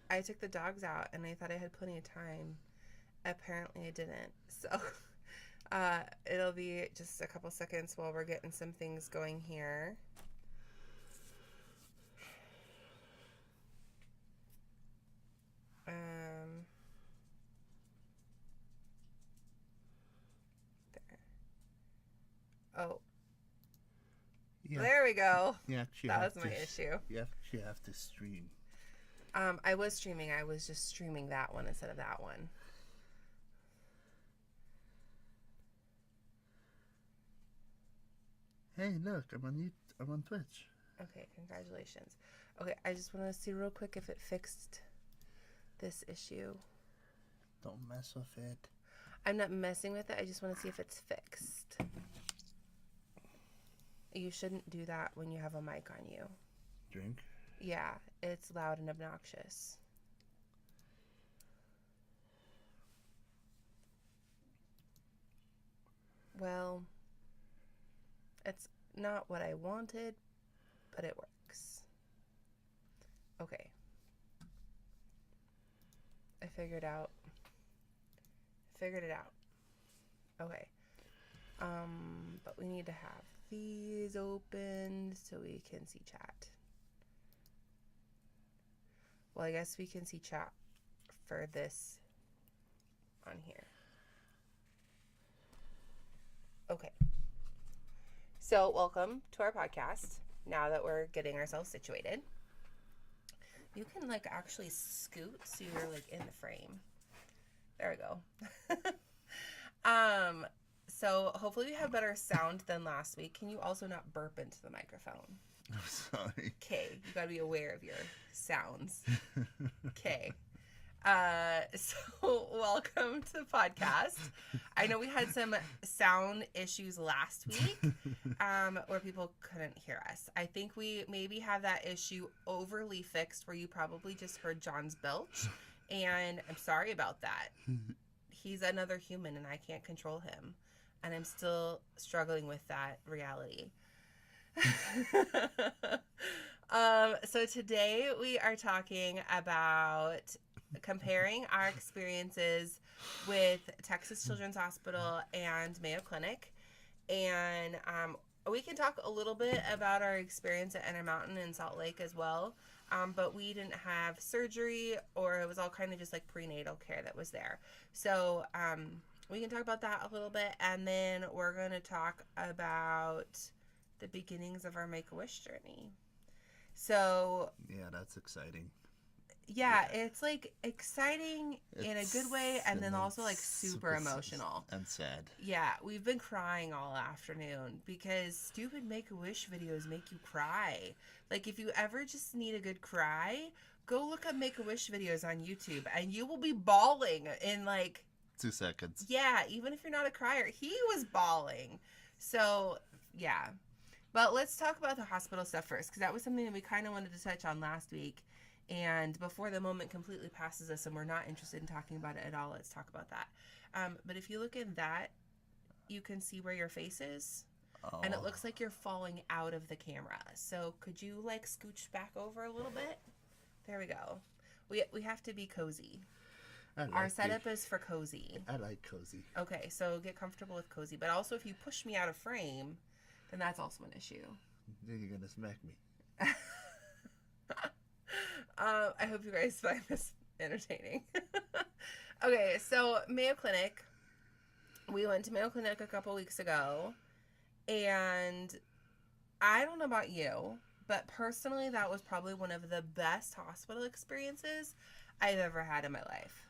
I took the dogs out and I thought I had plenty of time. Apparently I didn't. So it'll be just a couple seconds while we're getting some things going here. There. Oh. Yeah. There we go. Yeah, that was my issue. You actually have to stream. I was streaming. I was just streaming that one instead of that one. Hey, look, I'm on Twitch. Okay, congratulations. Okay, I just want to see real quick if it fixed this issue. Don't mess with it. I'm not messing with it. I just want to see if it's fixed. You shouldn't do that when you have a mic on you. Drink? Yeah, it's loud and obnoxious. Well, it's not what I wanted, but it works. Okay. I figured it out. Okay. But we need to have these open so we can see chat. Well, I guess we can see chat for this on here. Okay. So, welcome to our podcast. Now that we're getting ourselves situated, you can actually scoot so you're in the frame. There we go. So hopefully we have better sound than last week. Can you also not burp into the microphone? I'm sorry. Okay, you gotta be aware of your sounds. Okay. So welcome to the podcast. I know we had some sound issues last week, where people couldn't hear us. I think we maybe have that issue overly fixed where you probably just heard John's belch, and I'm sorry about that. He's another human and I can't control him, and I'm still struggling with that reality. So today we are talking about comparing our experiences with Texas Children's Hospital and Mayo Clinic, and we can talk a little bit about our experience at Intermountain and Salt Lake as well, but we didn't have surgery, or it was all kind of just prenatal care that was there. So we can talk about that a little bit, and then we're going to talk about the beginnings of our Make-A-Wish journey. So yeah, that's exciting. Yeah, it's exciting in a good way, and then also super emotional and sad. Yeah, we've been crying all afternoon because stupid Make-A-Wish videos make you cry. If you ever just need a good cry, go look up Make-A-Wish videos on YouTube and you will be bawling in 2 seconds. Yeah, even if you're not a crier. He was bawling. So, yeah. But let's talk about the hospital stuff first, because that was something that we kind of wanted to touch on last week. And before the moment completely passes us and we're not interested in talking about it at all, let's talk about that. But if you look in that, you can see where your face is. Oh. And it looks like you're falling out of the camera. So could you scooch back over a little bit? There we go. We have to be cozy. Our setup is for cozy. I like cozy. Okay, so get comfortable with cozy. But also if you push me out of frame, then that's also an issue. Then you're going to smack me. I hope you guys find this entertaining. Okay, so Mayo Clinic. We went to Mayo Clinic a couple weeks ago, and I don't know about you, but personally that was probably one of the best hospital experiences I've ever had in my life.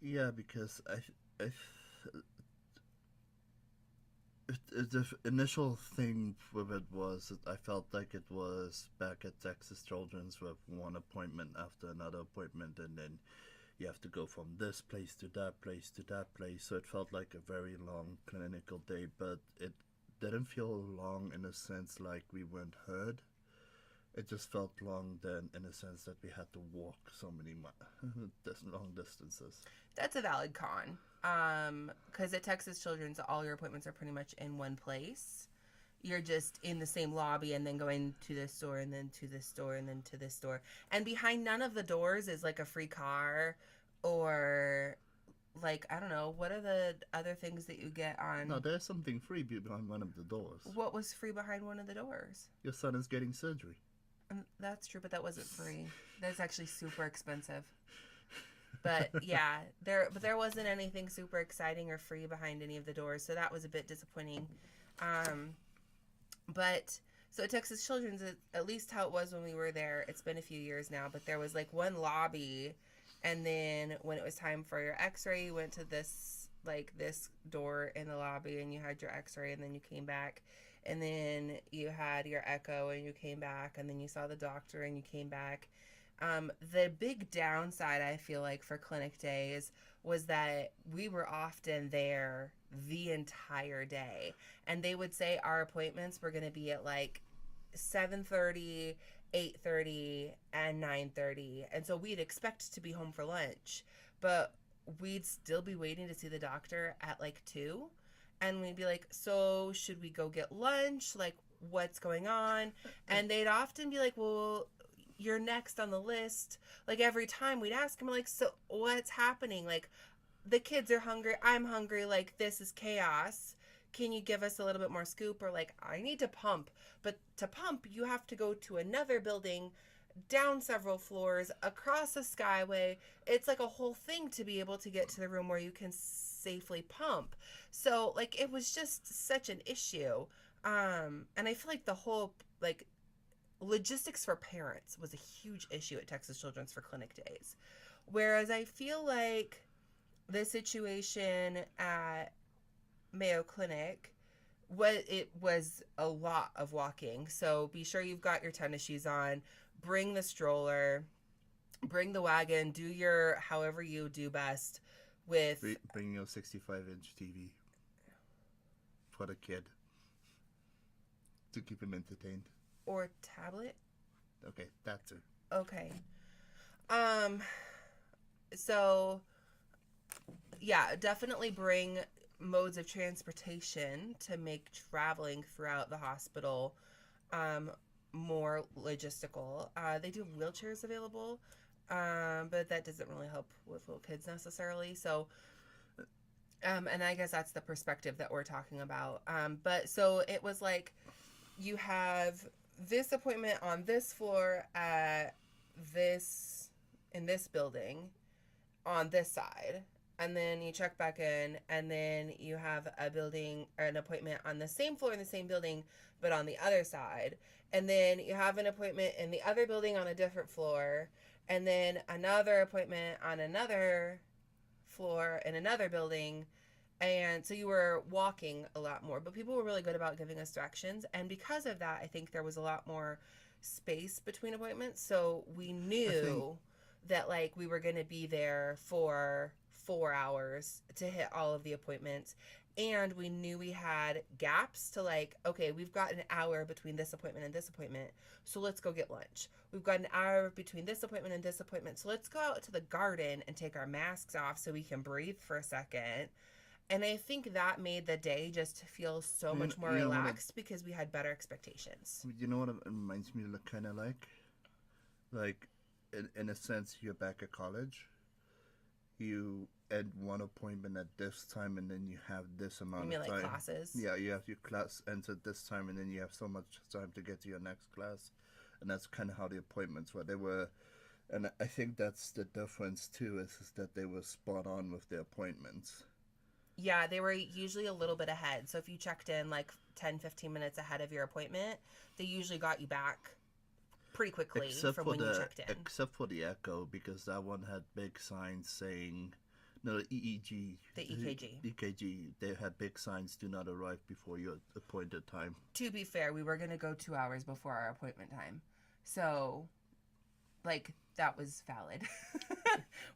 Yeah, because the initial thing with it was I felt like it was back at Texas Children's with one appointment after another appointment, and then you have to go from this place to that place to that place. So it felt like a very long clinical day, but it didn't feel long in a sense like we weren't heard. It just felt long then in a sense that we had to walk so many long distances. That's a valid con. Because at Texas Children's, all your appointments are pretty much in one place. you're just in the same lobby and then going to this store and then to this store and then to this store. And behind none of the doors is like a free car or like, I don't know, what are the other things that you get on? No, there's something free behind one of the doors. What was free behind one of the doors? Your son is getting surgery. That's true, but that wasn't free. That's actually super expensive. But yeah, there wasn't anything super exciting or free behind any of the doors, so that was a bit disappointing. But so at Texas Children's, at least how it was when we were there, it's been a few years now, but there was like one lobby, and then when it was time for your x-ray, you went to this door in the lobby and you had your x-ray, and then you came back, and then you had your echo and you came back, and then you saw the doctor and you came back. The big downside, I feel like, for clinic days was that we were often there the entire day, and they would say our appointments were going to be at like 7:30, 8:30, and 9:30, and so we'd expect to be home for lunch, but we'd still be waiting to see the doctor at like 2, and we'd be like, so should we go get lunch? Like, what's going on? And they'd often be like, well, you're next on the list. Like, every time we'd ask him, like, so what's happening? Like, the kids are hungry, I'm hungry, like, this is chaos. Can you give us a little bit more scoop? Or like, I need to pump. But to pump, you have to go to another building, down several floors, across a skyway. It's like a whole thing to be able to get to the room where you can safely pump. So like, it was just such an issue. And I feel like the whole like logistics for parents was a huge issue at Texas Children's for clinic days. Whereas I feel like the situation at Mayo Clinic, it was a lot of walking. So be sure you've got your tennis shoes on, bring the stroller, bring the wagon, do your however you do best with... Bring your 65-inch TV for the kid to keep him entertained. Or tablet. Okay, that too. Okay. So, yeah, definitely bring modes of transportation to make traveling throughout the hospital more logistical. They do have wheelchairs available, but that doesn't really help with little kids necessarily. So, and I guess that's the perspective that we're talking about. But so it was like, you have this appointment on this floor at in this building on this side, and then you check back in, and then you have an appointment on the same floor in the same building but on the other side, and then you have an appointment in the other building on a different floor, and then another appointment on another floor in another building. And so you were walking a lot more, but people were really good about giving us directions. And because of that, I think there was a lot more space between appointments. So we knew that like we were going to be there for 4 hours to hit all of the appointments. And we knew we had gaps to like, okay, we've got an hour between this appointment and this appointment, so let's go get lunch. We've got an hour between this appointment and this appointment, so let's go out to the garden and take our masks off so we can breathe for a second. And I think that made the day just feel so much more relaxed because we had better expectations. You know what it reminds me of kind of like? Like, in a sense, you're back at college. You end one appointment at this time, and then you have this amount of time. You mean like classes? Yeah, you have your class ends at this time, and then you have so much time to get to your next class. And that's kind of how the appointments were. They were, and I think that's the difference too, is that they were spot on with their appointments. Yeah, they were usually a little bit ahead. So if you checked in like 10, 15 minutes ahead of your appointment, they usually got you back pretty quickly from when you checked in. Except for the echo, because that one had big signs saying, no, the EEG. The EKG. EKG, they had big signs, do not arrive before your appointed time. To be fair, we were going to go 2 hours before our appointment time. So, like, that was valid.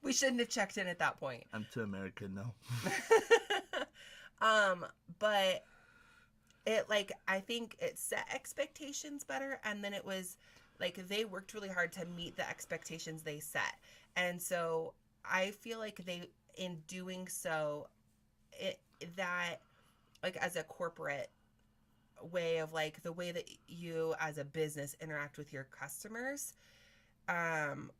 We shouldn't have checked in at that point. I'm too American now. But it, like, I think it set expectations better, and then it was, like, they worked really hard to meet the expectations they set. And so I feel like they, in doing so, that, like, as a corporate way of like the way that you as a business interact with your customers,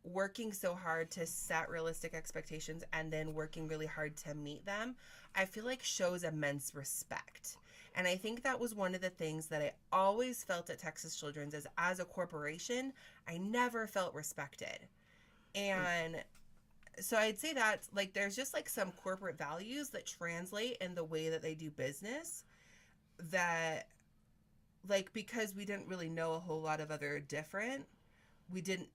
working so hard to set realistic expectations and then working really hard to meet them, I feel like shows immense respect. And I think that was one of the things that I always felt at Texas Children's is as a corporation, I never felt respected. And so I'd say that like there's just like some corporate values that translate in the way that they do business that like because we didn't really know a whole lot of other different, we didn't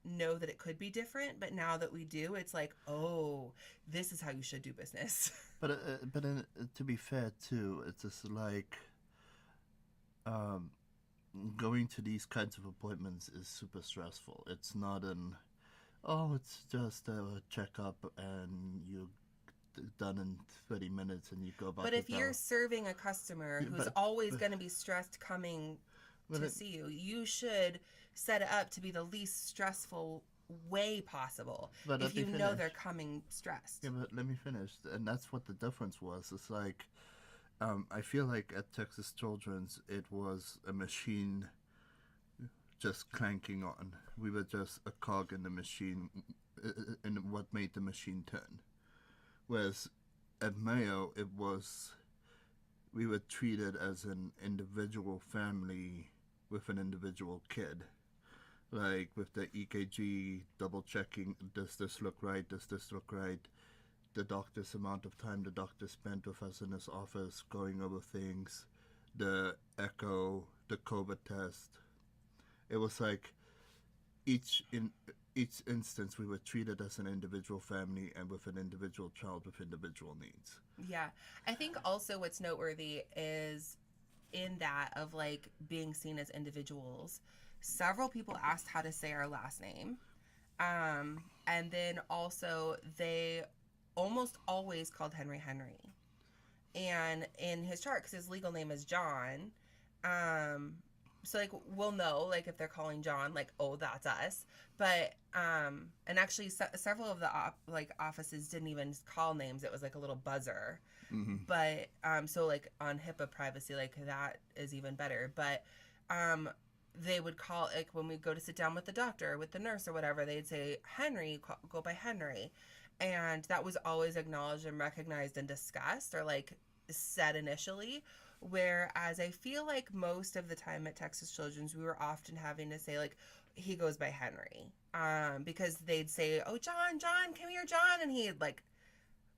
know that it could be different, but now that we do, it's like, oh, this is how you should do business. To be fair too, it's just like um, going to these kinds of appointments is super stressful. It's not it's just a checkup and you're done in 30 minutes and you go back. But if you're serving a customer who's always going to be stressed coming to see you, you should set it up to be the least stressful way possible if you know they're coming stressed. Yeah, but let me finish. And that's what the difference was. It's like, I feel like at Texas Children's, it was a machine just clanking on. We were just a cog in the machine, in what made the machine turn. Whereas at Mayo, we were treated as an individual family with an individual kid. Like with the EKG, double checking, does this look right, does this look right? The doctor's amount of time the doctor spent with us in his office going over things, the echo, the COVID test. It was like each instance we were treated as an individual family and with an individual child with individual needs. Yeah. I think also what's noteworthy is in that of like being seen as individuals, several people asked how to say our last name. And then also they almost always called Henry. And in his chart, because his legal name is John, so like we'll know like if they're calling John, like, oh, that's us. But and actually several of the offices didn't even call names. It was like a little buzzer. Mm-hmm. But so like on HIPAA privacy, like that is even better. But they would call, like when we go to sit down with the doctor, with the nurse or whatever, they'd say Henry, go by Henry. And that was always acknowledged and recognized and discussed or like said initially. Whereas I feel like most of the time at Texas Children's, we were often having to say like, he goes by Henry. Because they'd say, oh, John, come here, John. And he'd like,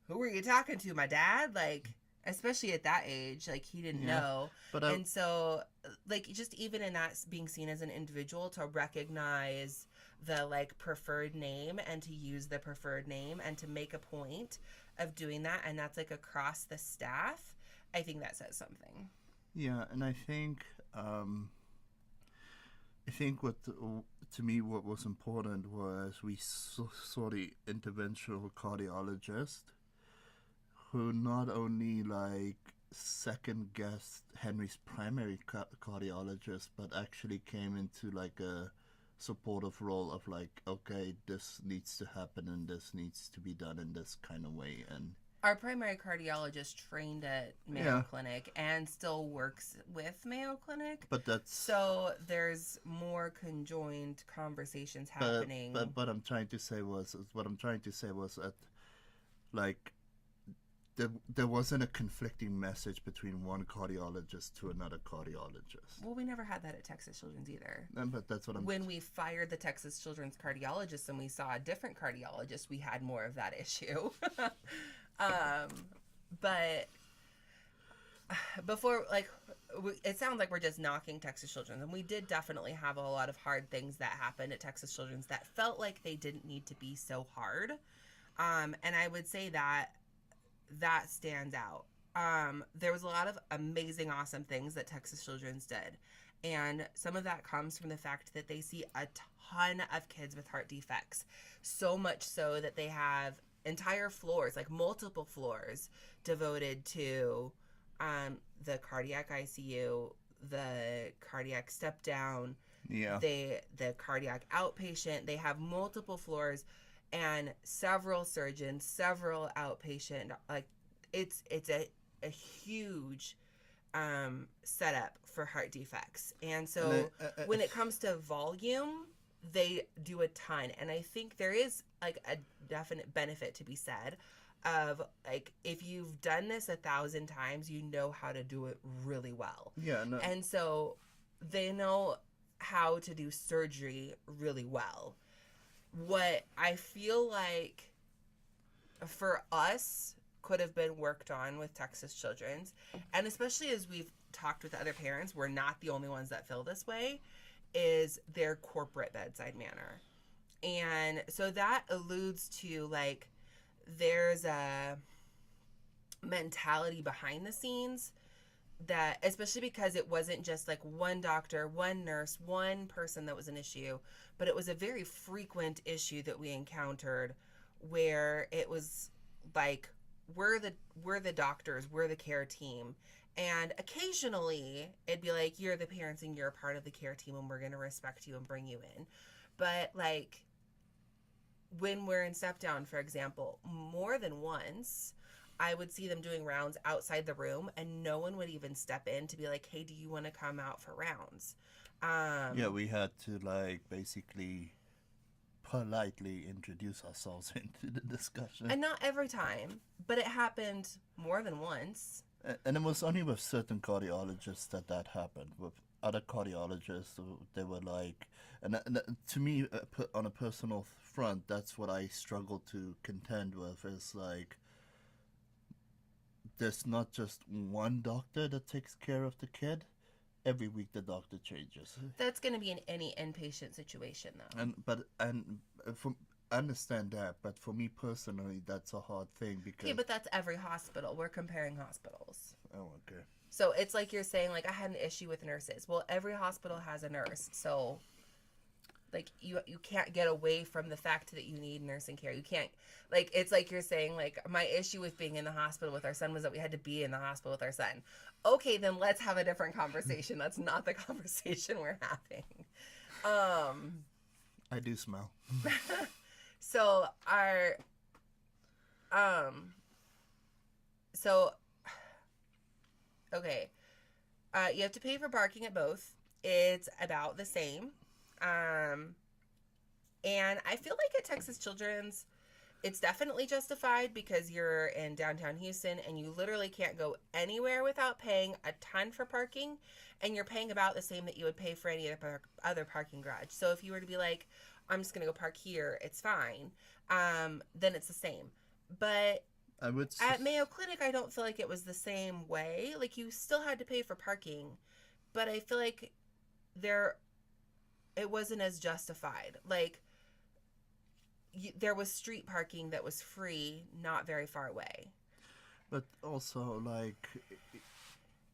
who are you talking to? My dad? Like, especially at that age, like he didn't know. And so like just even in that being seen as an individual, to recognize the like preferred name and to use the preferred name and to make a point of doing that, and that's like across the staff, I think that says something. Yeah, and I think what to me what was important was we saw the interventional cardiologist who not only like second guessed Henry's primary cardiologist, but actually came into like a supportive role of like, okay, this needs to happen and this needs to be done in this kind of way. And our primary cardiologist trained at Mayo Clinic and still works with Mayo Clinic. But that's so there's more conjoined conversations happening. But what I'm trying to say was that like there wasn't a conflicting message between one cardiologist to another cardiologist. Well, we never had that at Texas Children's either. But that's what when we fired the Texas Children's cardiologist and we saw a different cardiologist, we had more of that issue. But before, like, it sounds like we're just knocking Texas Children's, and we did definitely have a lot of hard things that happened at Texas Children's that felt like they didn't need to be so hard. And I would say that stands out. There was a lot of amazing, awesome things that Texas Children's did. And some of that comes from the fact that they see a ton of kids with heart defects. So much so that they have entire floors, like multiple floors, devoted to the cardiac ICU, the cardiac step down, the cardiac outpatient. They have multiple floors and several surgeons, several outpatient. Like it's a huge set up for heart defects. And so when it comes to volume, they do a ton. And I think there is like a definite benefit to be said of like, if you've done this 1,000 times, you know how to do it really well. Yeah, no. And so they know how to do surgery really well. What I feel like for us could have been worked on with Texas Children's, and especially as we've talked with other parents, we're not the only ones that feel this way, is their corporate bedside manner. And so that alludes to like, there's a mentality behind the scenes that, especially because it wasn't just like one doctor, one nurse, one person that was an issue, but it was a very frequent issue that we encountered where it was like, we're the doctors, we're the care team, and occasionally it'd be like, you're the parents and you're a part of the care team and we're going to respect you and bring you in. But like, when we're in step down, for example, more than once I would see them doing rounds outside the room and no one would even step in to be like, hey, do you want to come out for rounds? Yeah, we had to like basically politely introduce ourselves into the discussion. And not every time, but it happened more than once. And it was only with certain cardiologists that happened. With other cardiologists, they were like, and to me, on a personal front, that's what I struggle to contend with, is like, there's not just one doctor that takes care of the kid. Every week the doctor changes. That's going to be in any inpatient situation, though. I understand that, but for me personally, that's a hard thing because. Okay, but that's every hospital. We're comparing hospitals. Oh, okay. So it's like you're saying, like, I had an issue with nurses. Well, every hospital has a nurse, so like you can't get away from the fact that you need nursing care. You can't, like, it's like you're saying, like, my issue with being in the hospital with our son was that we had to be in the hospital with our son. Okay, then let's have a different conversation. That's not the conversation we're having. I do smell. So okay, you have to pay for parking at both. It's about the same. And I feel like at Texas Children's, it's definitely justified because you're in downtown Houston and you literally can't go anywhere without paying a ton for parking, and you're paying about the same that you would pay for any other parking garage. So if you were to be like, I'm just going to go park here, it's fine, then it's the same. But at Mayo Clinic, I don't feel like it was the same way. Like, you still had to pay for parking, but I feel like it wasn't as justified. Like, there was street parking that was free, not very far away. But also, like,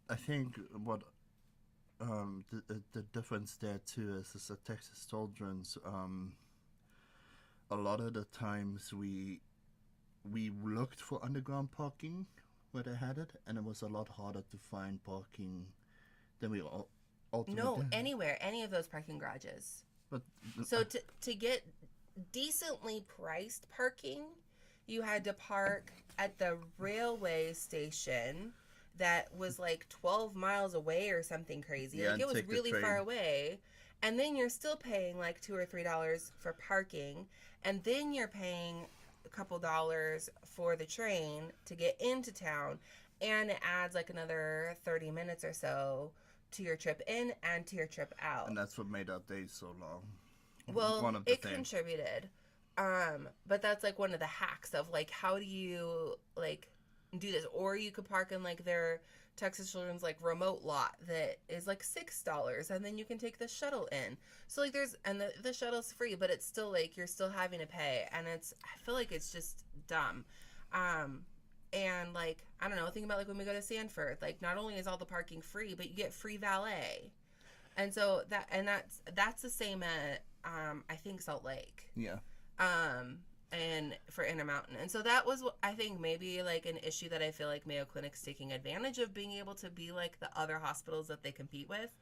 I think what the difference there too is that Texas Children's, a lot of the times we looked for underground parking where they had it, and it was a lot harder to find parking than we ultimately did. Anywhere, any of those parking garages. But so to get decently priced parking, you had to park at the railway station that was like 12 miles away or something crazy. Yeah, like, it was really far away. And then you're still paying like $2 or $3 for parking, and then you're paying a couple dollars for the train to get into town, and it adds like another 30 minutes or so to your trip in and to your trip out. And that's what made our days so long. Well, it contributed. But that's like one of the hacks of like, how do you like do this? Or you could park in like their Texas Children's like remote lot that is like $6, and then you can take the shuttle in. So like the shuttle's free, but it's still like you're still having to pay, and I feel like it's just dumb. And like, I don't know, think about like when we go to Sanford, like not only is all the parking free, but you get free valet. And so that's the same at I think Salt Lake. Yeah. And for Intermountain. And so that was, I think, maybe like an issue that I feel like Mayo Clinic's taking advantage of, being able to be like the other hospitals that they compete with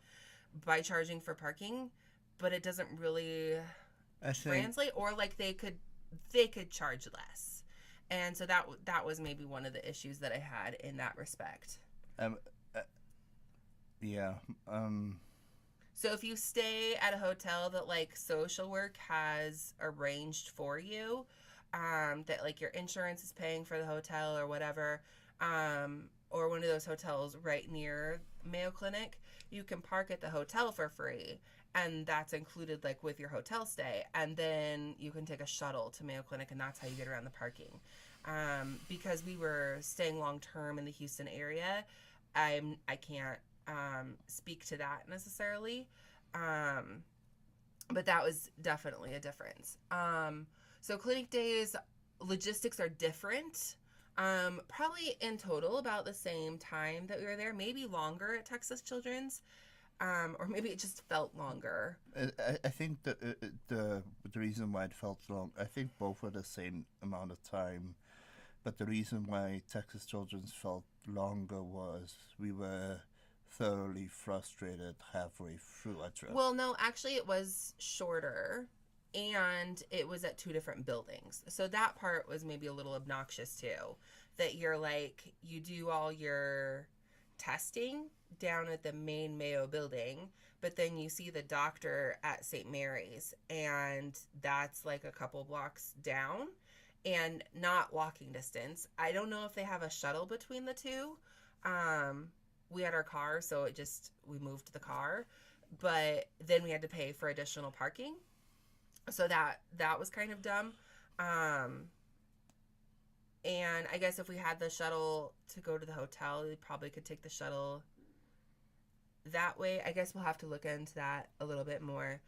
by charging for parking, but it doesn't really translate, or like they could charge less. And so that was maybe one of the issues that I had in that respect. Yeah. So if you stay at a hotel that like social work has arranged for you, that like your insurance is paying for the hotel or whatever, or one of those hotels right near Mayo Clinic, you can park at the hotel for free. And that's included like with your hotel stay. And then you can take a shuttle to Mayo Clinic, and that's how you get around the parking. Because we were staying long term in the Houston area, I can't speak to that necessarily. But that was definitely a difference. So clinic days, logistics are different. Probably in total about the same time that we were there, maybe longer at Texas Children's, or maybe it just felt longer. I think the reason why it felt long, I think both were the same amount of time, but the reason why Texas Children's felt longer was we were thoroughly frustrated halfway through our trip. Well, no, actually, it was shorter, and it was at two different buildings. So that part was maybe a little obnoxious too. That you're like, you do all your testing down at the main Mayo building, but then you see the doctor at St. Mary's, and that's like a couple blocks down and not walking distance. I don't know if they have a shuttle between the two. We had our car, so we moved the car, but then we had to pay for additional parking. So that was kind of dumb. And I guess if we had the shuttle to go to the hotel, we probably could take the shuttle that way. I guess we'll have to look into that a little bit more.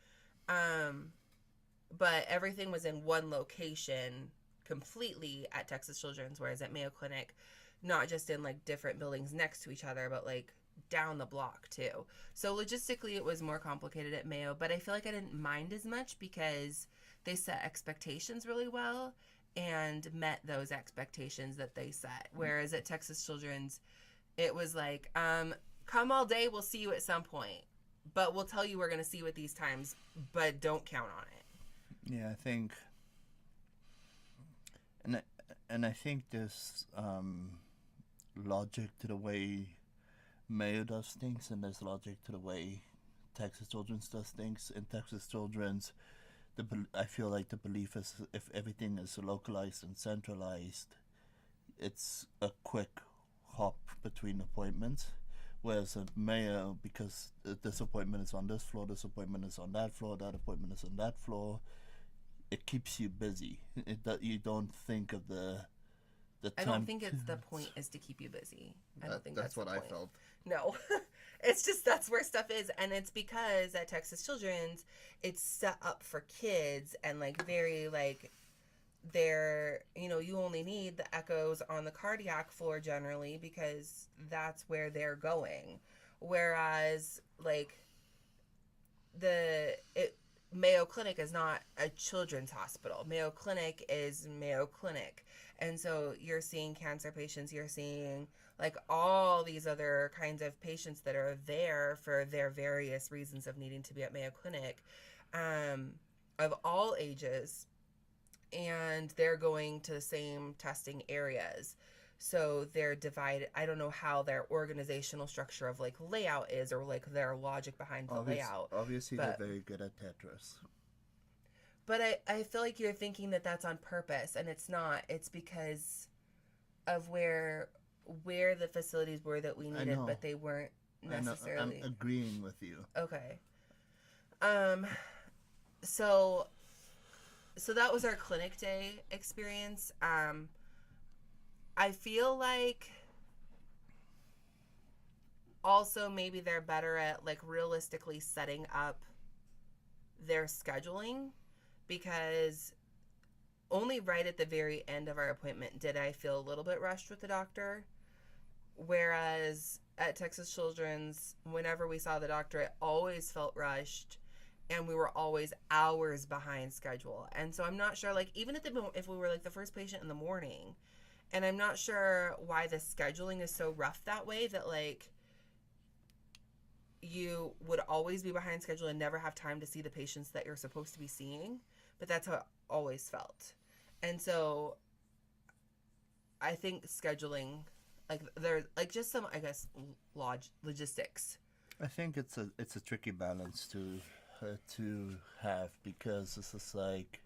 But everything was in one location completely at Texas Children's, whereas at Mayo Clinic, not just in like different buildings next to each other, but like down the block too. So logistically it was more complicated at Mayo, but I feel like I didn't mind as much because they set expectations really well and met those expectations that they set. Whereas at Texas Children's, it was like, come all day, we'll see you at some point, but we'll tell you we're going to see you at these times, but don't count on it. Yeah, I think, and I think there's logic to the way Mayo does things, and there's logic to the way Texas Children's does things. In Texas Children's, I feel like the belief is if everything is localized and centralized, it's a quick hop between appointments. Whereas at Mayo, because this appointment is on this floor, this appointment is on that floor, that appointment is on that floor, it keeps you busy. You don't think of the time. I don't think it's the point is to keep you busy. I don't think that's what the I point. felt. No, it's just that's where stuff is, and it's because at Texas Children's, it's set up for kids and like very like they're you only need the echoes on the cardiac floor generally because that's where they're going, whereas like Mayo Clinic is not a children's hospital. Mayo Clinic is Mayo Clinic. And so you're seeing cancer patients, you're seeing like all these other kinds of patients that are there for their various reasons of needing to be at Mayo Clinic, of all ages, and they're going to the same testing areas. So they're divided. I don't know how their organizational structure of like layout is, or like their logic behind the layout. Obviously, they're very good at Tetris. But I feel like you're thinking that that's on purpose, and it's not. It's because of where the facilities were that we needed, but they weren't necessarily. I'm agreeing with you. Okay. So that was our clinic day experience. I feel like also maybe they're better at like realistically setting up their scheduling, because only right at the very end of our appointment did I feel a little bit rushed with the doctor. Whereas at Texas Children's, whenever we saw the doctor, it always felt rushed, and we were always hours behind schedule. And so I'm not sure, like, even if we were like the first patient in the morning, and I'm not sure why the scheduling is so rough that way, that like you would always be behind schedule and never have time to see the patients that you're supposed to be seeing. But that's how it always felt. And so I think scheduling, like there's like just some, I guess, logistics I think it's a tricky balance to have, because it's just like,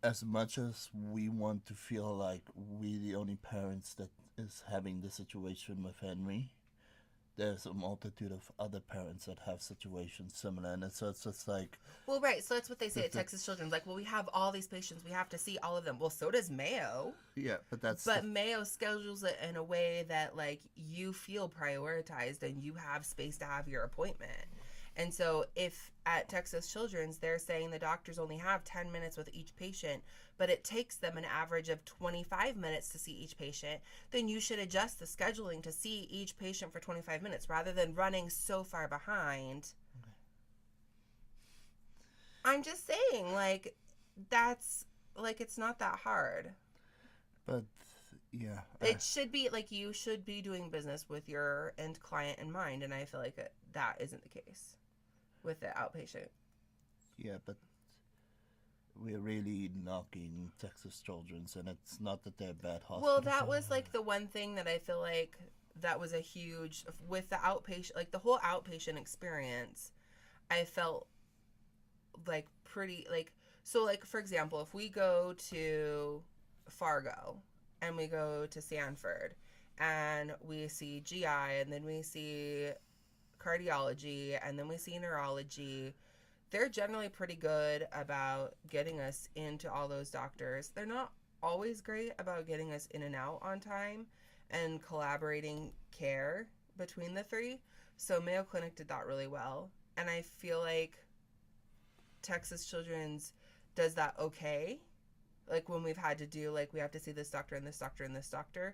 as much as we want to feel like we the only parents that is having the situation with Henry, there's a multitude of other parents that have situations similar, and so it's just like, Well, right. So that's what they say at the, Texas Children's. Like, well, we have all these patients. We have to see all of them. Well, so does Mayo. yeah, but that's But Mayo schedules it in a way that, like, you feel prioritized and you have space to have your appointment. And so if at Texas Children's they're saying the doctors only have 10 minutes with each patient, but it takes them an average of 25 minutes to see each patient, then you should adjust the scheduling to see each patient for 25 minutes rather than running so far behind. Okay. I'm just saying, like, that's, like, it's not that hard. But yeah, It should be, like, you should be doing business with your end client in mind, and I feel like that isn't the case with the outpatient. yeah, but we're really knocking Texas Children's, and it's not that they're bad hospitals. Well, that was, like, the one thing that I feel like that was a huge, with the outpatient, like, the whole outpatient experience, I felt, like, pretty, like, so, like, for example, if we go to Fargo and we go to Sanford and we see GI and then we see cardiology and then we see neurology, they're generally pretty good about getting us into all those doctors. They're not always great about getting us in and out on time and collaborating care between the three. So Mayo Clinic did that really well, and I feel like Texas Children's does that okay. Like, when we've had to do, like, we have to see this doctor and this doctor and this doctor,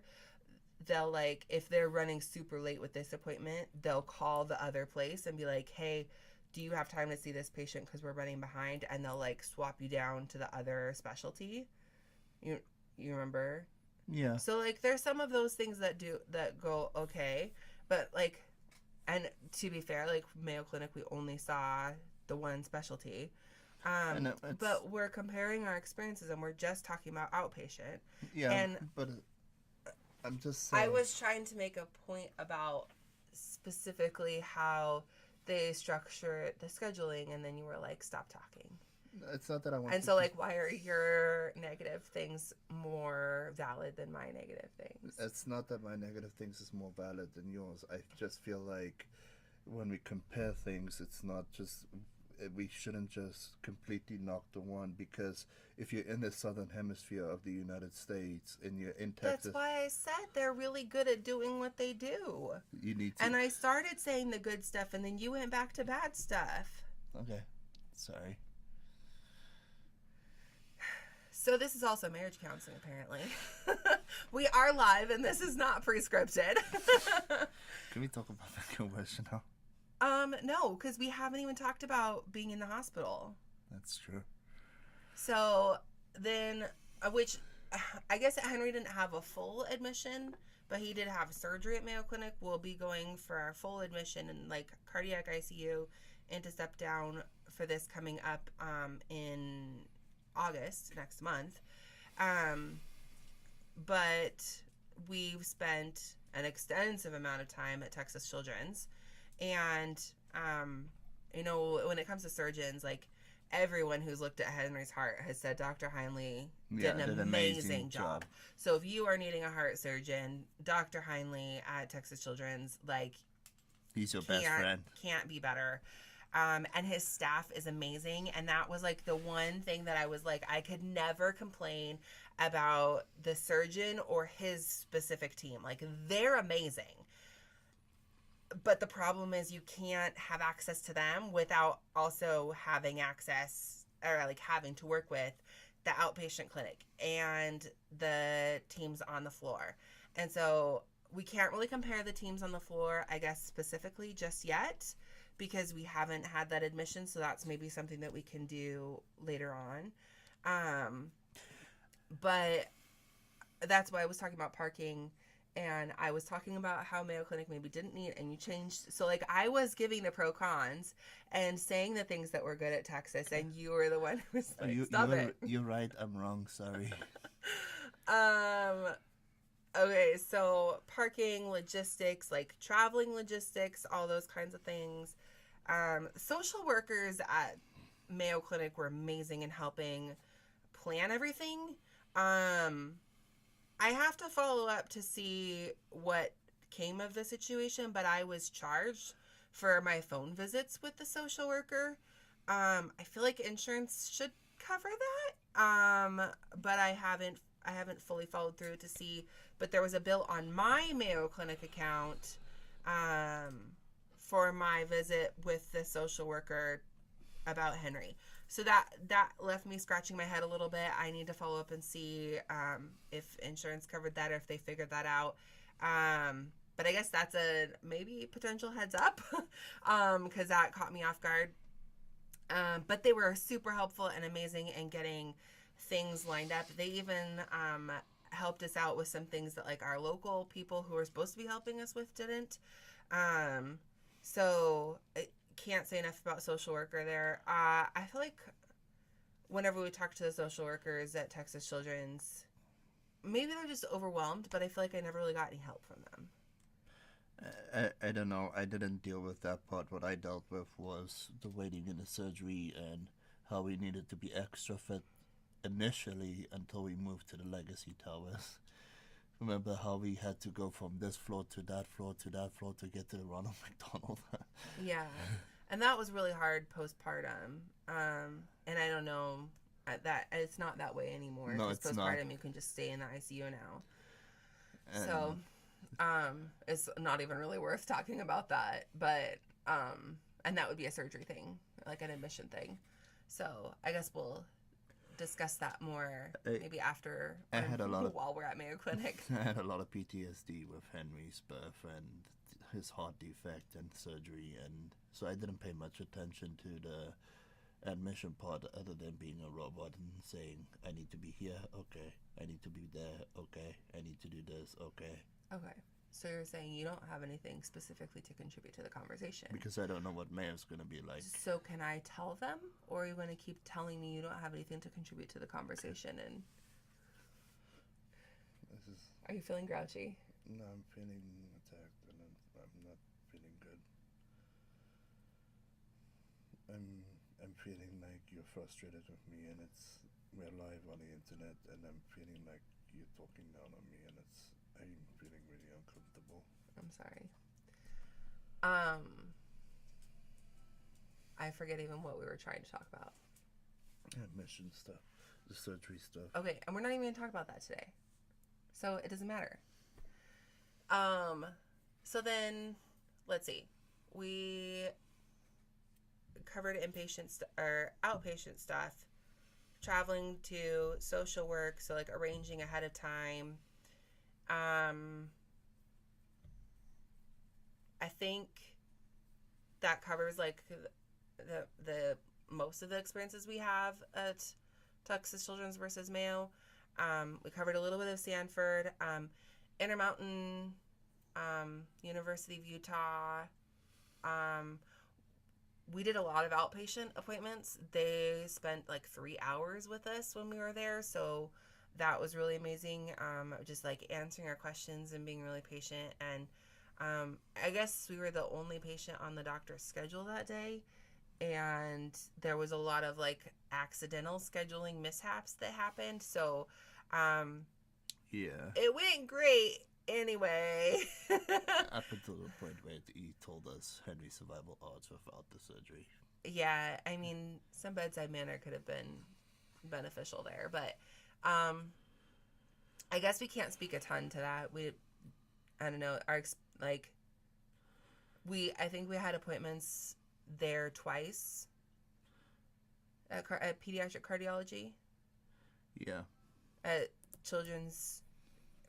they'll, like, if they're running super late with this appointment, they'll call the other place and be like, hey, do you have time to see this patient because we're running behind? And they'll, like, swap you down to the other specialty. You remember? Yeah. So, like, there's some of those things that go okay, but, like, and to be fair, like, Mayo Clinic, we only saw the one specialty. But we're comparing our experiences and we're just talking about outpatient. Yeah, and but I'm just saying. I was trying to make a point about specifically how they structure the scheduling, and then you were like, stop talking. It's not that I want. And so, like, why are your negative things more valid than my negative things? It's not that my negative things is more valid than yours. I just feel like when we compare things, it's not just, we shouldn't just completely knock the one, because if you're in the southern hemisphere of the United States and you're in Texas, that's why I said they're really good at doing what they do. You need to. And I started saying the good stuff, and then you went back to bad stuff. Okay, sorry. So this is also marriage counseling, apparently. We are live, and this is not pre-scripted. Can we talk about that conversion now? No, because we haven't even talked about being in the hospital. That's true. So then, which I guess Henry didn't have a full admission, but he did have surgery at Mayo Clinic. We'll be going for our full admission in, like, cardiac ICU and to step down for this coming up in August next month. But we've spent an extensive amount of time at Texas Children's, and you know, when it comes to surgeons, like, everyone who's looked at Henry's heart has said Dr. Heinley did an amazing job. So if you are needing a heart surgeon, Dr. Heinley at Texas Children's, like, he's your best friend. Can't be better. And his staff is amazing. And that was, like, the one thing that I was like, I could never complain about the surgeon or his specific team. Like, they're amazing. But the problem is you can't have access to them without also having access, or, like, having to work with the outpatient clinic and the teams on the floor. And so we can't really compare the teams on the floor, I guess, specifically just yet, because we haven't had that admission. So that's maybe something that we can do later on. But that's why I was talking about parking. And I was talking about how Mayo Clinic maybe didn't need, and you changed. So, like, I was giving the pro cons and saying the things that were good at Texas, and you were the one who was like, stop it. You're right. I'm wrong. Sorry. Okay, so parking, logistics, like traveling logistics, all those kinds of things. Social workers at Mayo Clinic were amazing in helping plan everything. Um, I have to follow up to see what came of the situation, but I was charged for my phone visits with the social worker. I feel like insurance should cover that. But I haven't fully followed through to see. But there was a bill on my Mayo Clinic account for my visit with the social worker about Henry. So that left me scratching my head a little bit. I need to follow up and see if insurance covered that or if they figured that out. But I guess that's a maybe potential heads up because that caught me off guard. But they were super helpful and amazing in getting things lined up. They even helped us out with some things that like our local people who were supposed to be helping us with didn't. So I can't say enough about social worker there. I feel like whenever we talk to the social workers at Texas Children's, maybe they're just overwhelmed, but I feel like I never really got any help from them. I don't know. I didn't deal with that part. What I dealt with was the waiting in the surgery and how we needed to be extra fit initially until we moved to the Legacy Towers. Remember how we had to go from this floor to that floor to that floor to get to the Ronald McDonald? Yeah. And that was really hard postpartum. And I don't know that it's not that way anymore. No, Because it's not. postpartum, you can just stay in the ICU now. And So, it's not even really worth talking about that. But, and that would be a surgery thing, like an admission thing. So I guess we'll discuss that more maybe after I had a lot of while we're at Mayo Clinic. I had a lot of PTSD with Henry's birth and his heart defect and surgery, and so I didn't pay much attention to the admission part other than being a robot and saying, I need to be here, okay. I need to be there, okay. I need to do this, okay. Okay. So you're saying you don't have anything specifically to contribute to the conversation. Because I don't know what Mayo's going to be like. So can I tell them? Or are you going to keep telling me you don't have anything to contribute to the conversation? And are you feeling grouchy? No, I'm feeling attacked and I'm not feeling good. I'm feeling like you're frustrated with me and we're live on the internet and I'm feeling like you're talking down on me and I'm feeling really uncomfortable. I'm sorry. I forget even what we were trying to talk about. Admission stuff, the surgery stuff. Okay, and we're not even going to talk about that today. So it doesn't matter. So then, let's see. We covered inpatient or outpatient stuff, traveling to social work, so like arranging ahead of time. I think that covers like the most of the experiences we have at Texas Children's versus Mayo. We covered a little bit of Sanford, Intermountain, University of Utah. We did a lot of outpatient appointments. They spent like 3 hours with us when we were there, so that was really amazing. Just like answering our questions and being really patient. And I guess we were the only patient on the doctor's schedule that day, and there was a lot of like accidental scheduling mishaps that happened. So yeah, it went great anyway. up until the point where he told us Henry's survival odds without the surgery. Yeah, I mean, some bedside manner could have been beneficial there, but I guess we can't speak a ton to that. I don't know, I think we had appointments there twice at pediatric cardiology. Yeah. At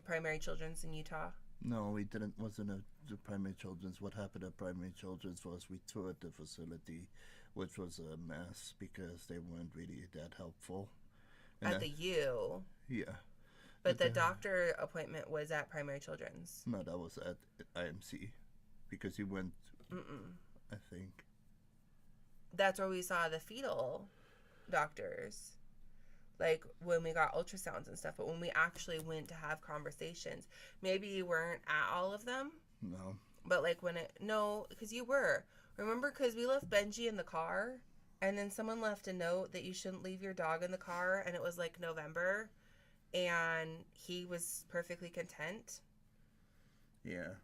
primary children's in Utah. No, we didn't. Wasn't the primary children's. What happened at primary children's was we toured the facility, which was a mess because they weren't really that helpful. And at the U. Yeah. But the doctor appointment was at primary children's. No, that was at IMC because he went. I think. That's where we saw the fetal doctors. like when we got ultrasounds and stuff, but when we actually went to have conversations, maybe you weren't at all of them. No. But like no, because you were. Remember, because we left Benji in the car, and then someone left a note that you shouldn't leave your dog in the car, and it was like November, and he was perfectly content. Yeah,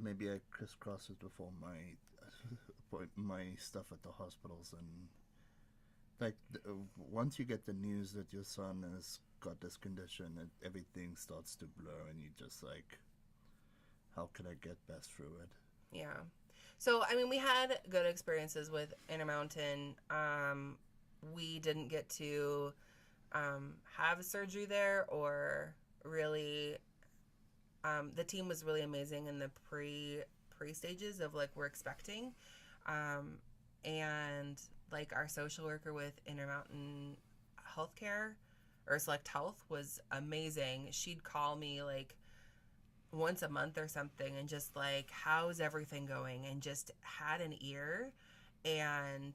maybe I crisscrossed it before my stuff at the hospitals, and like once you get the news that your son has got this condition, everything starts to blur, and you just like, how can I get best through it? Yeah. So I mean, we had good experiences with Intermountain. We didn't get to have surgery there, or really. The team was really amazing in the pre stages of like we're expecting, and like our social worker with Intermountain Healthcare or Select Health was amazing. She'd call me like once a month or something and just like, how's everything going, and just had an ear. And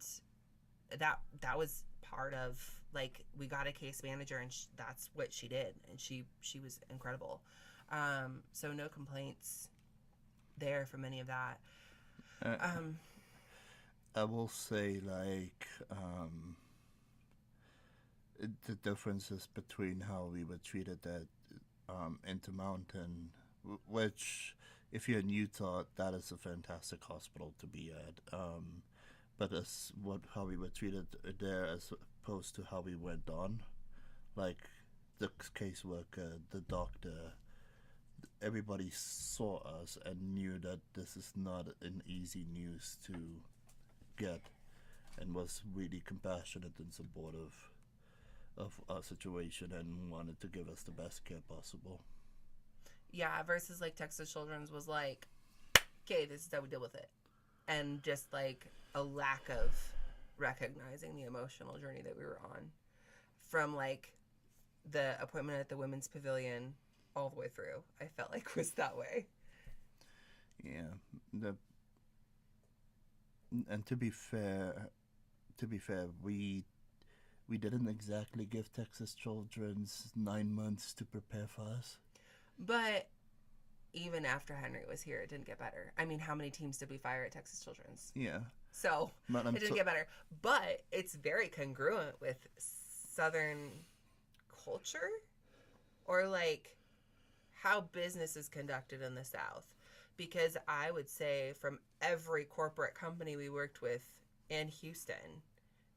that was part of like, we got a case manager, and that's what she did, and she was incredible. So no complaints there from any of that. I will say, like, the differences between how we were treated at Intermountain, which, if you're in Utah, that is a fantastic hospital to be at. But how we were treated there as opposed to how we went on, like the caseworker, the doctor, everybody saw us and knew that this is not an easy news to get, and was really compassionate and supportive of our situation and wanted to give us the best care possible. Yeah, versus like Texas Children's was like, okay, this is how we deal with it. And just like a lack of recognizing the emotional journey that we were on from like the appointment at the Women's Pavilion all the way through. I felt like was that way. Yeah. And to be fair, we didn't exactly give Texas Children's 9 months to prepare for us. But even after Henry was here, it didn't get better. I mean, how many teams did we fire at Texas Children's? Yeah. So it didn't get better. But it's very congruent with Southern culture, or like how business is conducted in the South. Because I would say from every corporate company we worked with in Houston,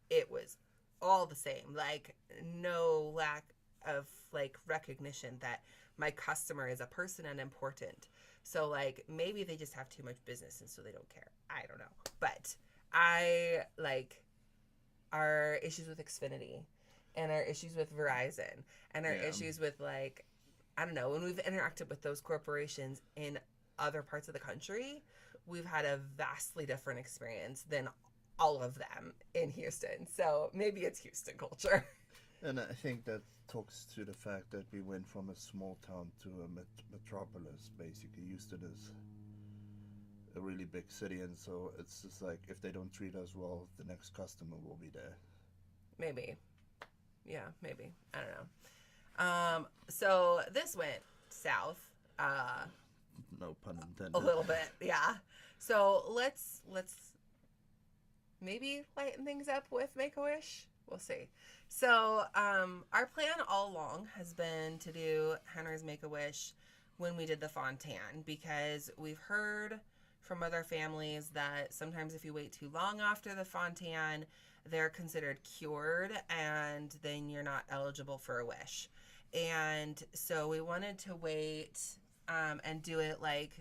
it was all the same. Like, no lack of like recognition that my customer is a person and important. So like, maybe they just have too much business and so they don't care. I don't know. But I like our issues with Xfinity and our issues with Verizon and our issues with like, I don't know, when we've interacted with those corporations in other parts of the country, we've had a vastly different experience than all of them in Houston. So maybe it's Houston culture. And I think that talks to the fact that we went from a small town to a metropolis, basically. Houston is a really big city, and so it's just like, if they don't treat us well, the next customer will be there. Maybe. Yeah, maybe. I don't know. So this went south. No pun intended. A little bit, yeah. So let's maybe lighten things up with Make-A-Wish. We'll see. So our plan all along has been to do Henry's Make-A-Wish when we did the Fontan, because we've heard from other families that sometimes if you wait too long after the Fontan, they're considered cured, and then you're not eligible for a wish. And so we wanted to wait and do it like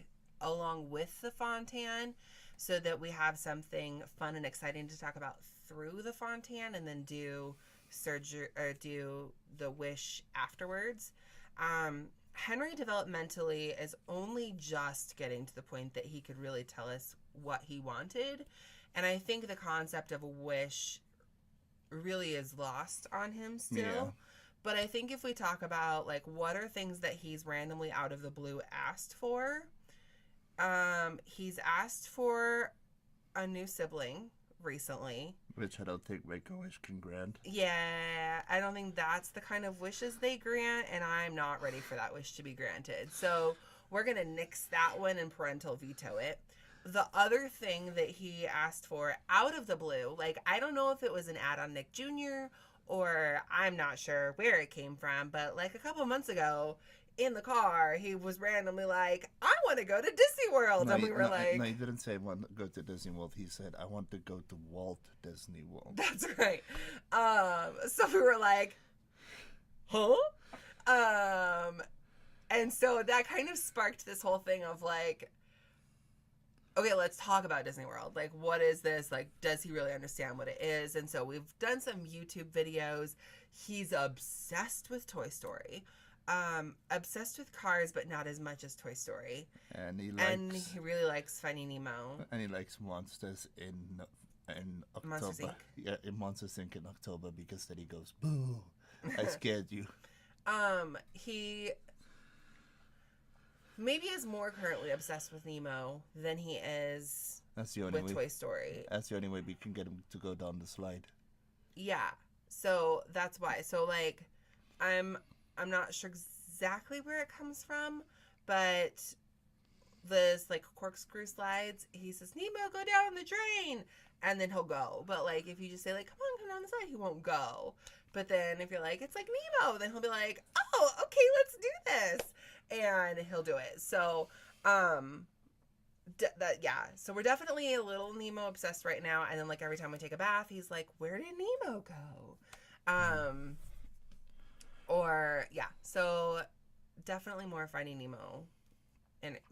along with the Fontan, so that we have something fun and exciting to talk about through the Fontan, and then do surgery or do the wish afterwards. Henry developmentally is only just getting to the point that he could really tell us what he wanted. And I think the concept of a wish really is lost on him still. Yeah. But I think if we talk about like what are things that he's randomly out of the blue asked for, he's asked for a new sibling recently. Which I don't think Make-A-Wish can grant. Yeah, I don't think that's the kind of wishes they grant, and I'm not ready for that wish to be granted. So we're going to nix that one and parental veto it. The other thing that he asked for out of the blue, like, I don't know if it was an ad on Nick Jr. or I'm not sure where it came from, but like a couple months ago in the car, he was randomly like, I want to go to Disney World. And we were like, no, he didn't say I want to go to Disney World. He said, I want to go to Walt Disney World. That's right. So we were like, huh? And so that kind of sparked this whole thing of like, okay, let's talk about Disney World. Like, what is this? Like, does he really understand what it is? And so we've done some YouTube videos. He's obsessed with Toy Story. Obsessed with cars, but not as much as Toy Story. And he really likes Finding Nemo. And he likes monsters in October. Monsters, Inc. Yeah, in Monsters Inc. in October, because then he goes, boo, I scared you. He maybe is more currently obsessed with Nemo than he is with Toy Story. That's the only way we can get him to go down the slide. Yeah. So that's why. So like, I'm not sure exactly where it comes from, but this like corkscrew slides, he says, Nemo, go down the drain, and then he'll go. But like, if you just say like, come down the slide, he won't go. But then if you're like, it's like Nemo, then he'll be like, oh, okay, let's do this. And he'll do it. So, so we're definitely a little Nemo obsessed right now. And then like every time we take a bath, he's like, where did Nemo go? So definitely more Finding Nemo.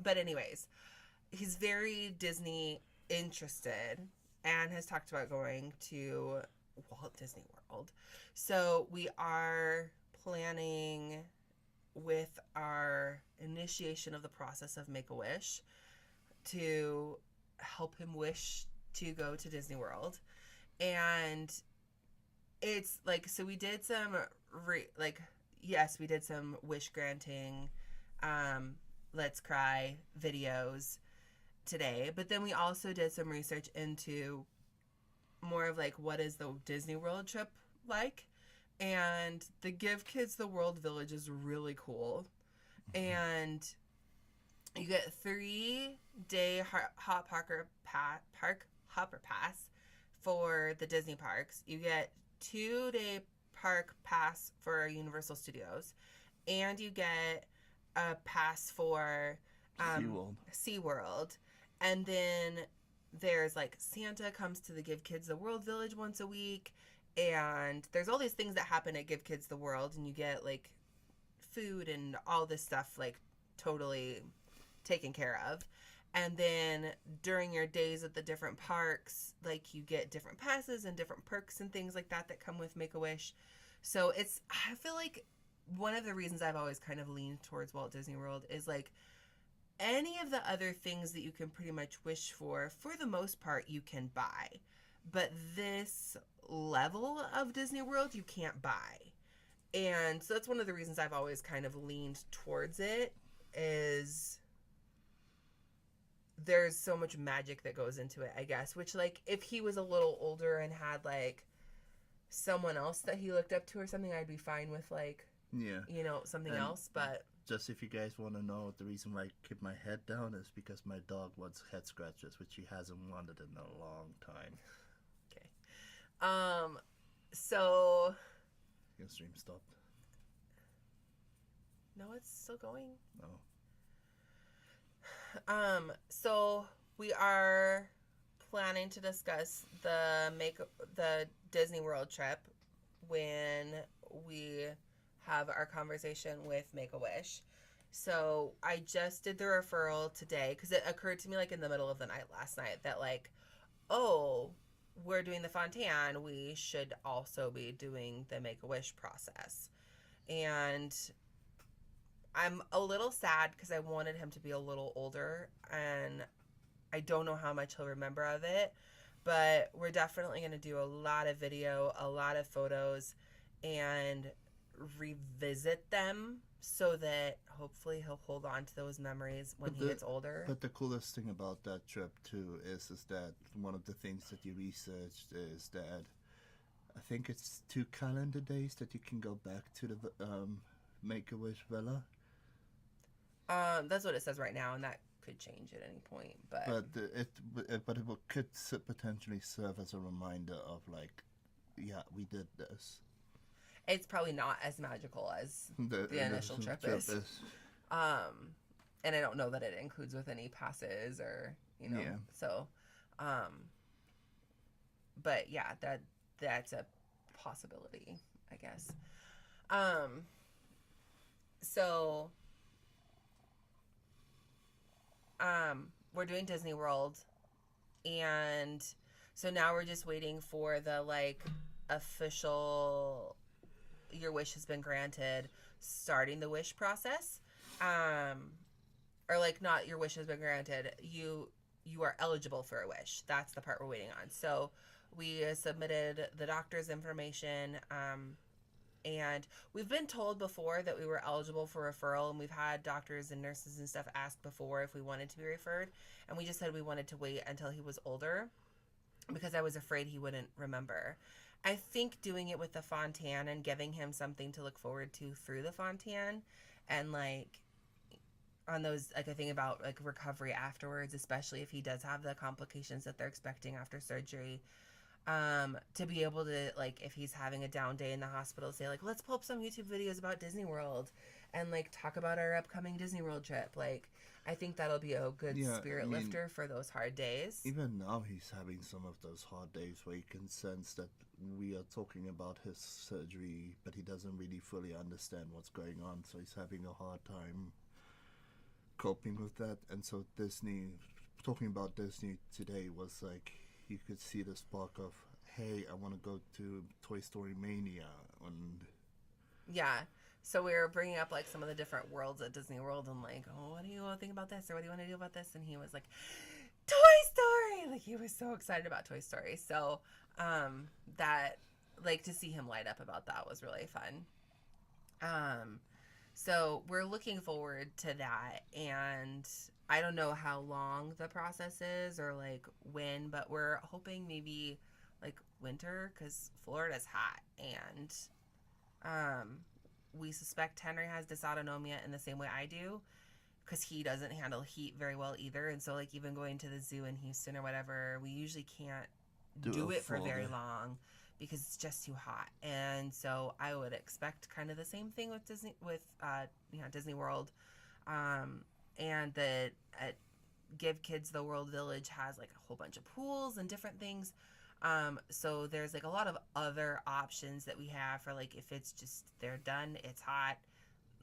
But anyways, he's very Disney interested and has talked about going to Walt Disney World. So we are planning with our initiation of the process of Make-A-Wish to help him wish to go to Disney World. And it's like, so we did some we did some wish granting Let's Cry videos today, but then we also did some research into more of like, what is the Disney World trip like? And the Give Kids the World Village is really cool. And you get 3-day park hopper pass for the Disney parks. You get 2-day park pass for Universal Studios, and you get a pass for SeaWorld. And then there's like Santa comes to the Give Kids the World Village once a week, and there's all these things that happen at Give Kids the World, and you get like food and all this stuff like totally taken care of. And then during your days at the different parks, like you get different passes and different perks and things like that that come with Make-A-Wish. So I feel like one of the reasons I've always kind of leaned towards Walt Disney World is like any of the other things that you can pretty much wish for the most part, you can buy. But this level of Disney World, you can't buy. And so that's one of the reasons I've always kind of leaned towards it, is there's so much magic that goes into it, I guess. Which, like, if he was a little older and had, like, someone else that he looked up to or something, I'd be fine with, like, something else. But just if you guys want to know, the reason why I keep my head down is because my dog wants head scratches, which he hasn't wanted in a long time. Okay. So... Your stream stopped. No, it's still going. No. So we are planning to discuss the Disney World trip when we have our conversation with Make-A-Wish. So I just did the referral today because it occurred to me like in the middle of the night last night that like, oh, we're doing the Fontaine, we should also be doing the Make-A-Wish process. And I'm a little sad because I wanted him to be a little older, and I don't know how much he'll remember of it, but we're definitely going to do a lot of video, a lot of photos, and revisit them so that hopefully he'll hold on to those memories when he gets older. But the coolest thing about that trip too is that one of the things that you researched is that I think it's 2 calendar days that you can go back to the Make-A-Wish Villa. That's what it says right now, and that could change at any point. But it could potentially serve as a reminder of like, yeah, we did this. It's probably not as magical as the initial trip is. And I don't know that it includes with any passes or, you know. Yeah. So, but yeah, that's a possibility, I guess. So, we're doing Disney World, and so now we're just waiting for the like official your wish has been granted, starting the wish process. Or like not your wish has been granted, you are eligible for a wish. That's the part we're waiting on. So we submitted the doctor's information, and we've been told before that we were eligible for referral, and we've had doctors and nurses and stuff ask before if we wanted to be referred, and we just said we wanted to wait until he was older because I was afraid he wouldn't remember. I think doing it with the Fontan and giving him something to look forward to through the Fontan, and like on those, like I think about like recovery afterwards, especially if he does have the complications that they're expecting after surgery, to be able to, like, if he's having a down day in the hospital, say like, let's pull up some YouTube videos about Disney World and like talk about our upcoming Disney World trip. Like, I think that'll be a good spirit lifter for those hard days. Even now he's having some of those hard days where you can sense that we are talking about his surgery, but he doesn't really fully understand what's going on, so he's having a hard time coping with that. And so talking about Disney today was like, you could see the spark of, hey, I want to go to Toy Story Mania. And yeah, so we were bringing up like some of the different worlds at Disney World and like, oh, what do you think about this, or what do you want to do about this? And he was like, Toy Story! Like, he was so excited about Toy Story. So that, like, to see him light up about that was really fun. So we're looking forward to that, and I don't know how long the process is or like when, but we're hoping maybe like winter, because Florida's hot, and we suspect Henry has dysautonomia in the same way I do, because he doesn't handle heat very well either. And so like even going to the zoo in Houston or whatever, we usually can't do it for very long because it's just too hot. And so I would expect kind of the same thing with Disney World, and that Give Kids the World Village has like a whole bunch of pools and different things. So there's like a lot of other options that we have for like, if it's just they're done, it's hot,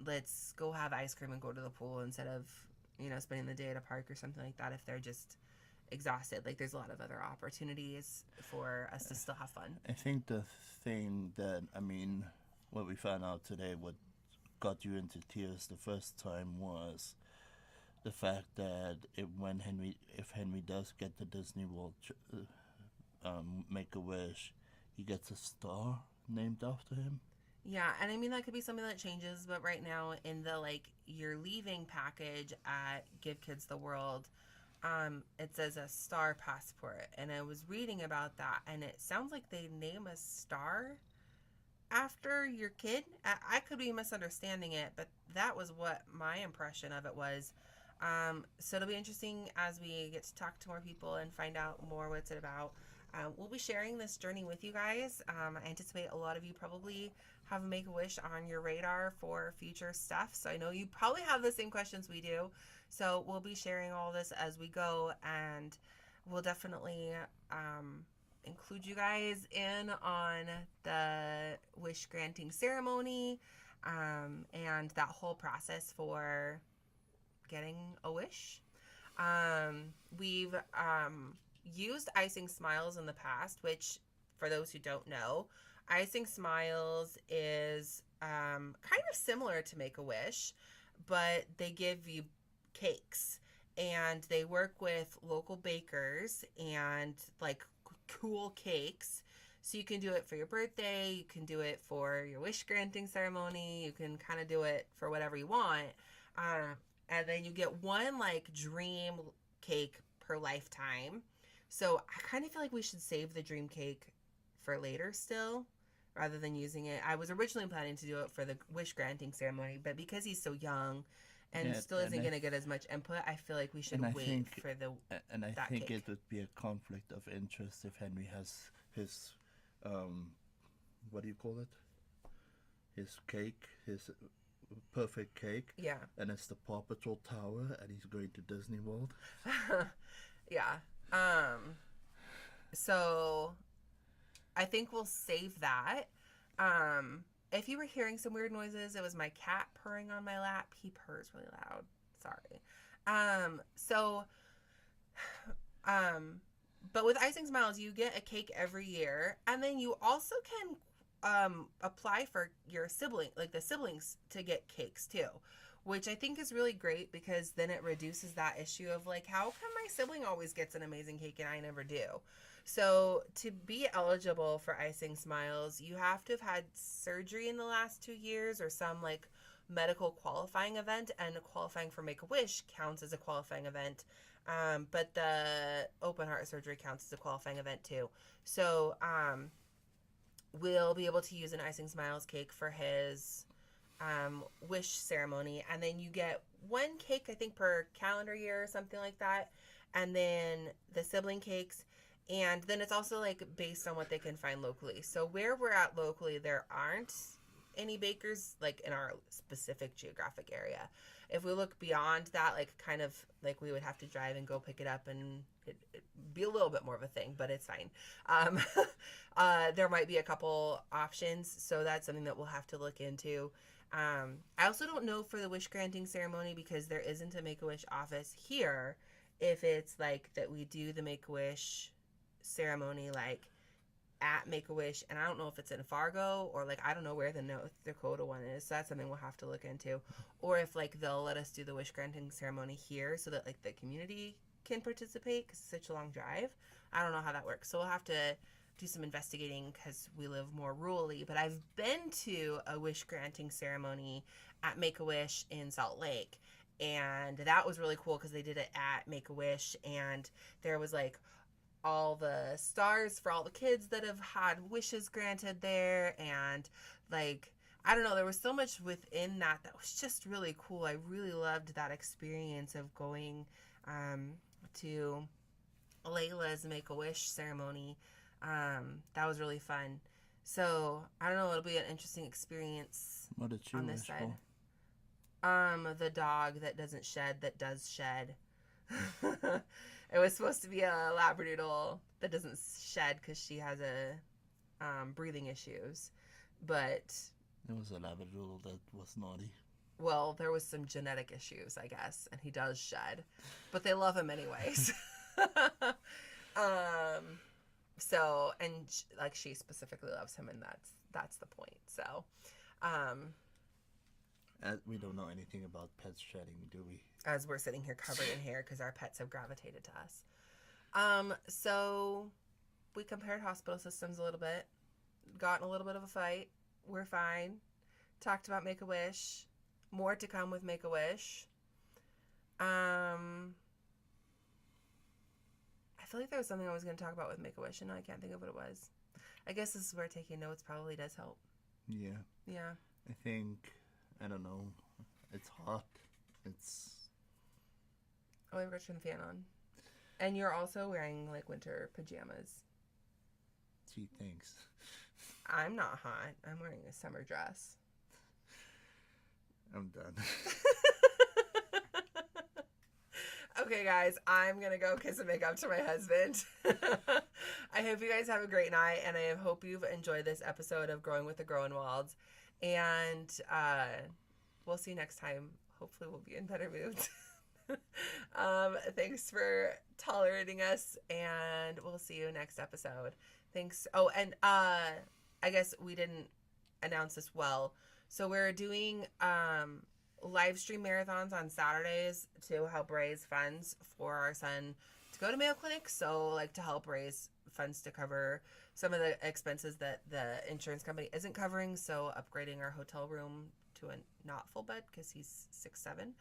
let's go have ice cream and go to the pool instead of, you know, spending the day at a park or something like that if they're just exhausted. Like, there's a lot of other opportunities for us to still have fun. I think the thing that, I mean, what we found out today, what got you into tears the first time was the fact that if Henry does get the Disney World Make-A-Wish, he gets a star named after him. Yeah, and I mean, that could be something that changes, but right now in the like you're leaving package at Give Kids the World, it says a star passport, and I was reading about that, and it sounds like they name a star after your kid. I could be misunderstanding it, but that was what my impression of it was. So it'll be interesting as we get to talk to more people and find out more what's it about. We'll be sharing this journey with you guys. I anticipate a lot of you probably have a Make-A-Wish on your radar for future stuff. So I know you probably have the same questions we do. So we'll be sharing all this as we go, and we'll definitely include you guys in on the wish granting ceremony, and that whole process for getting a wish. We've used Icing Smiles in the past, which, for those who don't know, Icing Smiles is kind of similar to Make-A-Wish, but they give you cakes, and they work with local bakers and like cool cakes So you can do it for your birthday, you can do it for your wish granting ceremony, you can kind of do it for whatever you want. And then you get one like dream cake per lifetime. So I kind of feel like we should save the dream cake for later still, rather than using it. I was originally planning to do it for the wish granting ceremony, but because he's so young and still isn't going to get as much input, I feel like we should wait for the And I think cake. it would be a conflict of interest if Henry has his what do you call it? His cake, his perfect cake. Yeah. And it's the Paw Patrol Tower, and he's going to Disney World. Yeah. So I think we'll save that. If you were hearing some weird noises, it was my cat purring on my lap. He purrs really loud. Sorry. But with Icing Smiles, you get a cake every year, and then you also can apply for your the siblings to get cakes too, which I think is really great because then it reduces that issue of like, how come my sibling always gets an amazing cake and I never do? So to be eligible for Icing Smiles, you have to have had surgery in the last 2 years or some like medical qualifying event, and qualifying for Make-A-Wish counts as a qualifying event. But the open heart surgery counts as a qualifying event too. So we'll be able to use an Icing Smiles cake for his wish ceremony. And then you get one cake, I think, per calendar year or something like that. And then the sibling cakes. And then it's also like based on what they can find locally. So where we're at locally, there aren't any bakers like in our specific geographic area. If we look beyond that, like kind of like we would have to drive and go pick it up, and it'd be a little bit more of a thing, but it's fine. There might be a couple options, so that's something that we'll have to look into. I also don't know for the wish granting ceremony, because there isn't a Make-A-Wish office here, if it's like that we do the Make-A-Wish ceremony like at Make-A-Wish, and I don't know if it's in Fargo or like I don't know where the North Dakota one is, so that's something we'll have to look into, or if like they'll let us do the wish granting ceremony here so that like the community can participate, because it's such a long drive. I don't know how that works, so we'll have to do some investigating because we live more rurally. But I've been to a wish granting ceremony at Make-A-Wish in Salt Lake, and that was really cool because they did it at Make-A-Wish, and there was like all the stars for all the kids that have had wishes granted there, and like I don't know, there was so much within that was just really cool. I really loved that experience of going to Layla's Make-A-Wish ceremony. That was really fun. So I don't know, it'll be an interesting experience. What did you on this wish side for? The dog that doesn't shed, that does shed. It was supposed to be a Labradoodle that doesn't shed because she has breathing issues, but It was a Labradoodle that was naughty. well, there was some genetic issues, I guess, and he does shed, but they love him anyways. So, and like she specifically loves him, and that's the point. So, We don't know anything about pets shedding, do we? as we're sitting here covered in hair because our pets have gravitated to us. So we compared hospital systems a little bit, got in a little bit of a fight. We're fine. Talked about Make-A-Wish. More to come with Make-A-Wish. I feel like there was something I was going to talk about with Make-A-Wish, and now I can't think of what it was. I guess this is where taking notes probably does help. Yeah. Yeah. I think, I don't know, it's hot. It's... Oh, I've got your fan on. And you're also wearing, like, winter pajamas. Gee, thanks. I'm not hot. I'm wearing a summer dress. I'm done. Okay, guys, I'm going to go kiss and make up to my husband. I hope you guys have a great night, and I hope you've enjoyed this episode of Growing with the Groenewalds. And we'll see you next time. Hopefully we'll be in better moods. Thanks for tolerating us, and we'll see you next episode. Thanks. Oh, and I guess we didn't announce this well. So we're doing live stream marathons on Saturdays to help raise funds for our son to go to Mayo Clinic. So like to help raise funds to cover some of the expenses that the insurance company isn't covering. So upgrading our hotel room to a not full bed because he's 6'7".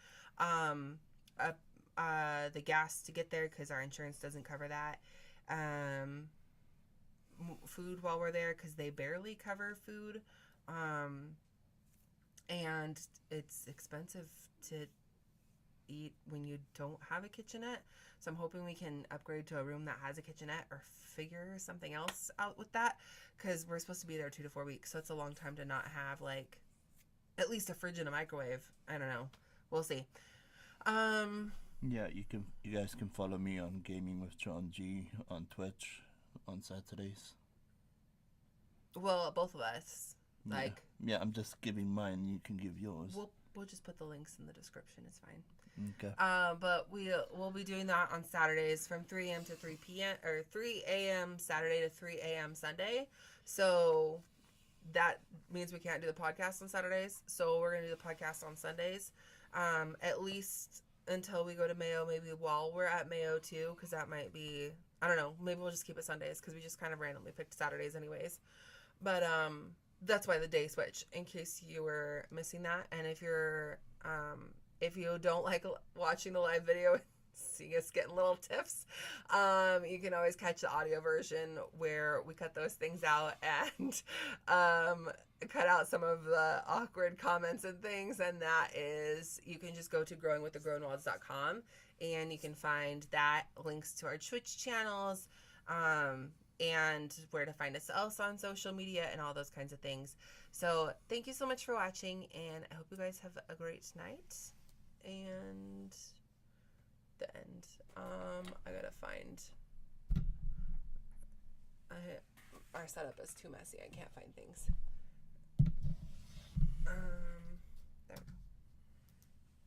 The gas to get there because our insurance doesn't cover that. Food while we're there because they barely cover food. And it's expensive to eat when you don't have a kitchenette. So I'm hoping we can upgrade to a room that has a kitchenette or figure something else out with that, because we're supposed to be there 2 to 4 weeks. So it's a long time to not have like at least a fridge and a microwave. I don't know. We'll see. Yeah, you guys can follow me on Gaming with John G on Twitch on Saturdays. Well, both of us. Like, yeah, I'm just giving mine. You can give yours. We'll just put the links in the description. It's fine. Okay. But we'll be doing that on Saturdays from 3 a.m. to 3 p.m. or 3 a.m. Saturday to 3 a.m. Sunday. So that means we can't do the podcast on Saturdays. So we're gonna do the podcast on Sundays, at least until we go to Mayo. Maybe while we're at Mayo too, because that might be, I don't know. Maybe we'll just keep it Sundays because we just kind of randomly picked Saturdays anyways. But that's why the day switch, in case you were missing that. And if you don't like watching the live video and seeing us getting little tiffs, you can always catch the audio version where we cut those things out and cut out some of the awkward comments and things. And that is, you can just go to growingwiththegroenwalds.com and you can find that, links to our Twitch channels, and where to find us else on social media and all those kinds of things. So thank you so much for watching, and I hope you guys have a great night. And the end. I gotta find. Our setup is too messy. I can't find things.